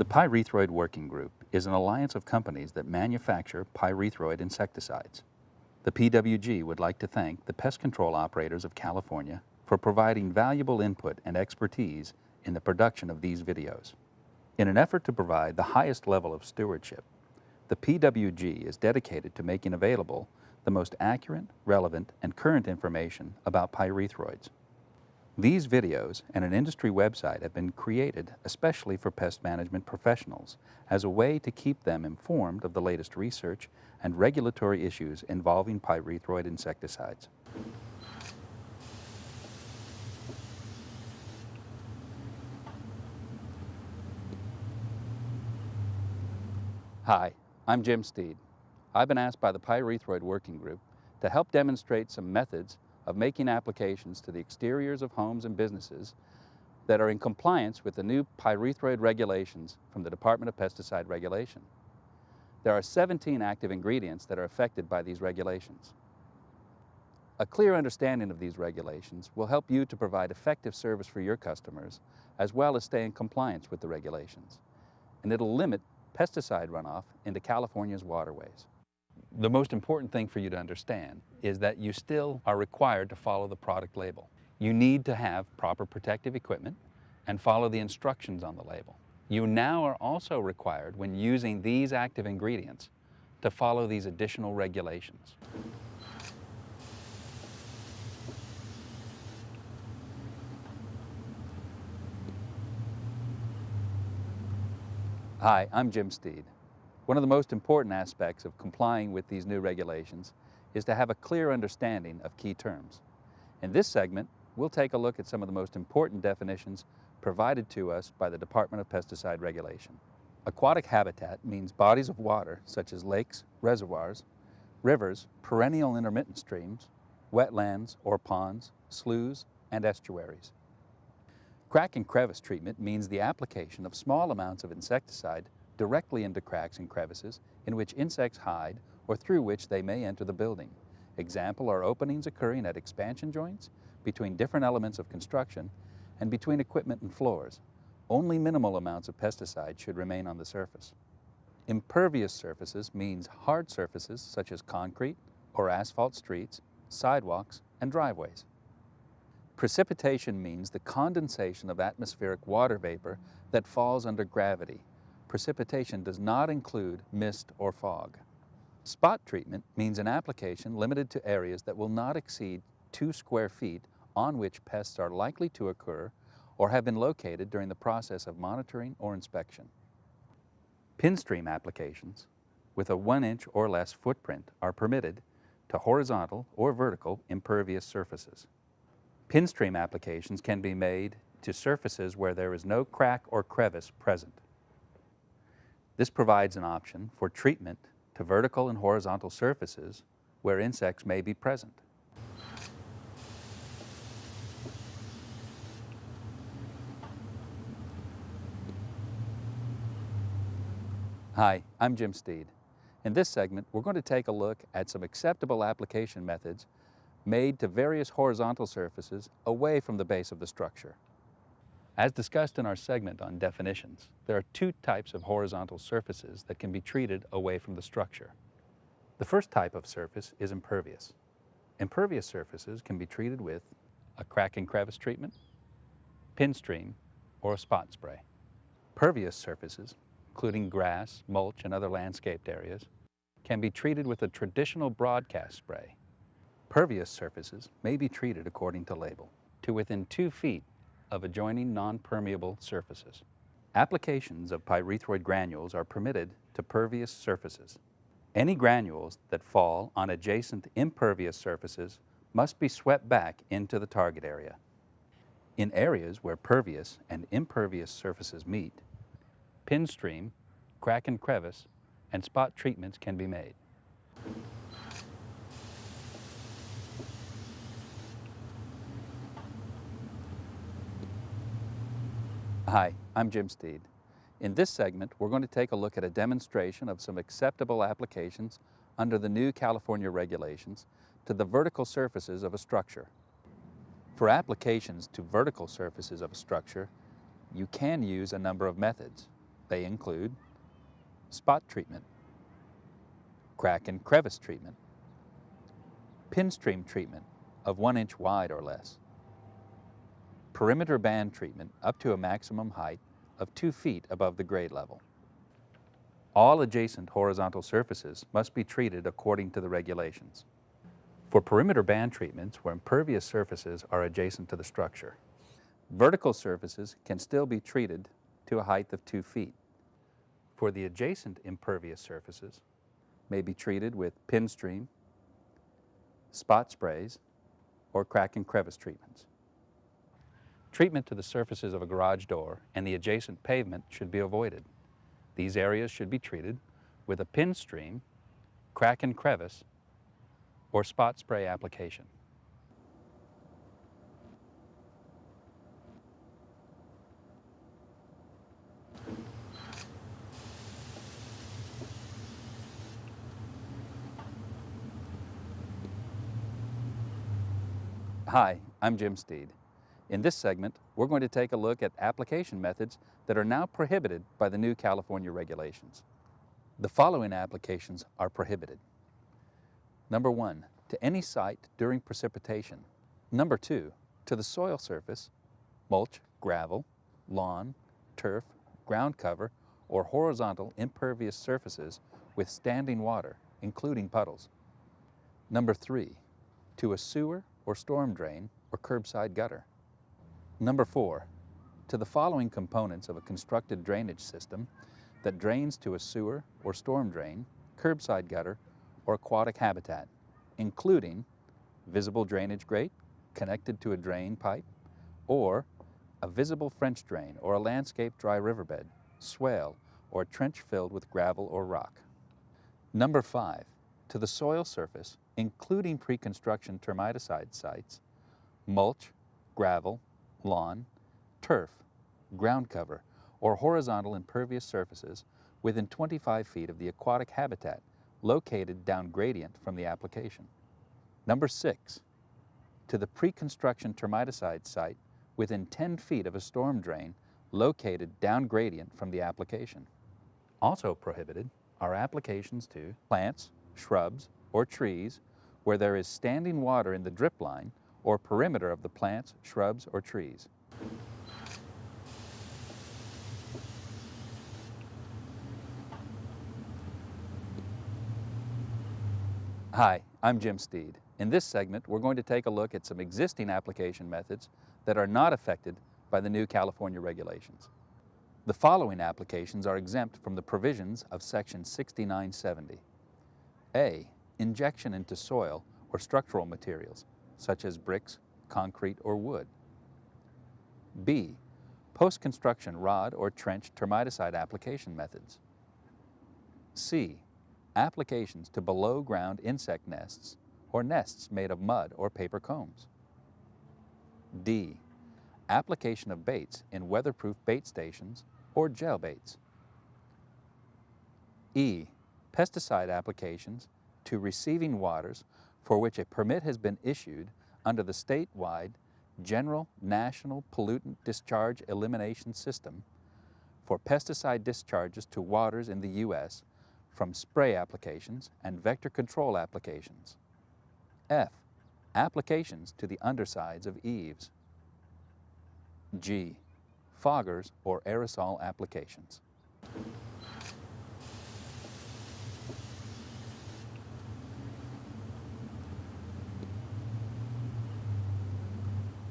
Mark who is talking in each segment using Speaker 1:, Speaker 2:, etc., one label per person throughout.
Speaker 1: The Pyrethroid Working Group is an alliance of companies that manufacture pyrethroid insecticides. The PWG would like to thank the pest control operators of California for providing valuable input and expertise in the production of these videos. In an effort to provide the highest level of stewardship, the PWG is dedicated to making available the most accurate, relevant, and current information about pyrethroids. These videos and an industry website have been created especially for pest management professionals as a way to keep them informed of the latest research and regulatory issues involving pyrethroid insecticides. Hi, I'm Jim Steed. I've been asked by the Pyrethroid Working Group to help demonstrate some methods of making applications to the exteriors of homes and businesses that are in compliance with the new pyrethroid regulations from the Department of Pesticide Regulation. There are 17 active ingredients that are affected by these regulations. A clear understanding of these regulations will help you to provide effective service for your customers as well as stay in compliance with the regulations. And it'll limit pesticide runoff into California's waterways. The most important thing for you to understand is that you still are required to follow the product label. You need to have proper protective equipment and follow the instructions on the label. You now are also required, when using these active ingredients, to follow these additional regulations. Hi, I'm Jim Steed. One of the most important aspects of complying with these new regulations is to have a clear understanding of key terms. In this segment, we'll take a look at some of the most important definitions provided to us by the Department of Pesticide Regulation. Aquatic habitat means bodies of water such as lakes, reservoirs, rivers, perennial intermittent streams, wetlands or ponds, sloughs, and estuaries. Crack and crevice treatment means the application of small amounts of insecticide directly into cracks and crevices in which insects hide or through which they may enter the building. Example are openings occurring at expansion joints, between different elements of construction, and between equipment and floors. Only minimal amounts of pesticide should remain on the surface. Impervious surfaces means hard surfaces such as concrete or asphalt streets, sidewalks, and driveways. Precipitation means the condensation of atmospheric water vapor that falls under gravity. Precipitation does not include mist or fog. Spot treatment means an application limited to areas that will not exceed 2 square feet on which pests are likely to occur or have been located during the process of monitoring or inspection. Pinstream applications with a 1-inch or less footprint are permitted to horizontal or vertical impervious surfaces. Pinstream applications can be made to surfaces where there is no crack or crevice present. This provides an option for treatment to vertical and horizontal surfaces where insects may be present. Hi, I'm Jim Steed. In this segment, we're going to take a look at some acceptable application methods made to various horizontal surfaces away from the base of the structure. As discussed in our segment on definitions, there are 2 types of horizontal surfaces that can be treated away from the structure. The first type of surface is impervious. Impervious surfaces can be treated with a crack and crevice treatment, pinstream, or a spot spray. Pervious surfaces, including grass, mulch, and other landscaped areas, can be treated with a traditional broadcast spray. Pervious surfaces may be treated according to label, to within 2 feet of adjoining non-permeable surfaces. Applications of pyrethroid granules are permitted to pervious surfaces. Any granules that fall on adjacent impervious surfaces must be swept back into the target area. In areas where pervious and impervious surfaces meet, pinstream, crack and crevice, and spot treatments can be made. Hi, I'm Jim Steed. In this segment, we're going to take a look at a demonstration of some acceptable applications under the new California regulations to the vertical surfaces of a structure. For applications to vertical surfaces of a structure, you can use a number of methods. They include spot treatment, crack and crevice treatment, pinstream treatment of 1 inch wide or less, perimeter band treatment up to a maximum height of 2 feet above the grade level. All adjacent horizontal surfaces must be treated according to the regulations. For perimeter band treatments where impervious surfaces are adjacent to the structure, vertical surfaces can still be treated to a height of 2 feet. For the adjacent impervious surfaces, may be treated with pinstream, spot sprays, or crack and crevice treatments. Treatment to the surfaces of a garage door and the adjacent pavement should be avoided. These areas should be treated with a pinstream, crack and crevice, or spot spray application. Hi, I'm Jim Steed. In this segment, we're going to take a look at application methods that are now prohibited by the new California regulations. The following applications are prohibited. Number 1, to any site during precipitation. Number 2, to the soil surface, mulch, gravel, lawn, turf, ground cover, or horizontal impervious surfaces with standing water, including puddles. Number 3, to a sewer or storm drain or curbside gutter. Number 4, to the following components of a constructed drainage system that drains to a sewer or storm drain, curbside gutter, or aquatic habitat, including visible drainage grate connected to a drain pipe, or a visible French drain or a landscape dry riverbed, swale, or a trench filled with gravel or rock. Number 5, to the soil surface, including pre-construction termiticide sites, mulch, gravel, lawn, turf, ground cover, or horizontal impervious surfaces within 25 feet of the aquatic habitat located down gradient from the application. Number 6, to the pre-construction termiticide site within 10 feet of a storm drain located down gradient from the application. Also prohibited are applications to plants, shrubs, or trees where there is standing water in the drip line or perimeter of the plants, shrubs, or trees. Hi, I'm Jim Steed. In this segment, we're going to take a look at some existing application methods that are not affected by the new California regulations. The following applications are exempt from the provisions of Section 6970. A, injection into soil or structural materials, such as bricks, concrete, or wood. B, post-construction rod or trench termiticide application methods. C, applications to below-ground insect nests or nests made of mud or paper combs. D, application of baits in weatherproof bait stations or gel baits. E, pesticide applications to receiving waters for which a permit has been issued under the statewide General National Pollutant Discharge Elimination System for pesticide discharges to waters in the U.S. from spray applications and vector control applications. F, applications to the undersides of eaves. G, foggers or aerosol applications.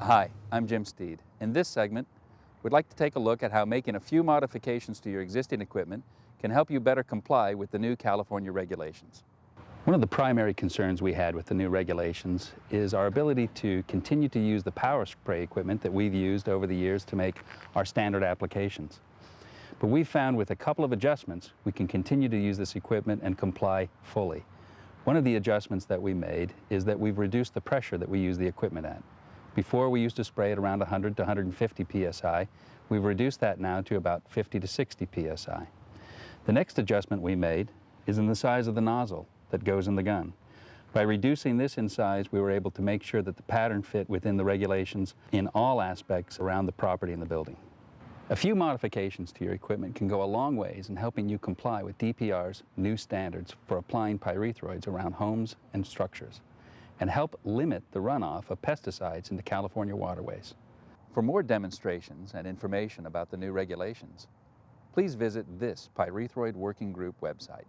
Speaker 1: Hi, I'm Jim Steed. In this segment, we'd like to take a look at how making a few modifications to your existing equipment can help you better comply with the new California regulations. One of the primary concerns we had with the new regulations is our ability to continue to use the power spray equipment that we've used over the years to make our standard applications. But we've found with a couple of adjustments, we can continue to use this equipment and comply fully. One of the adjustments that we made is that we've reduced the pressure that we use the equipment at. Before, we used to spray at around 100 to 150 psi. We've reduced that now to about 50 to 60 psi. The next adjustment we made is in the size of the nozzle that goes in the gun. By reducing this in size, we were able to make sure that the pattern fit within the regulations in all aspects around the property and the building. A few modifications to your equipment can go a long ways in helping you comply with DPR's new standards for applying pyrethroids around homes and structures, and help limit the runoff of pesticides into California waterways. For more demonstrations and information about the new regulations, please visit this Pyrethroid Working Group website.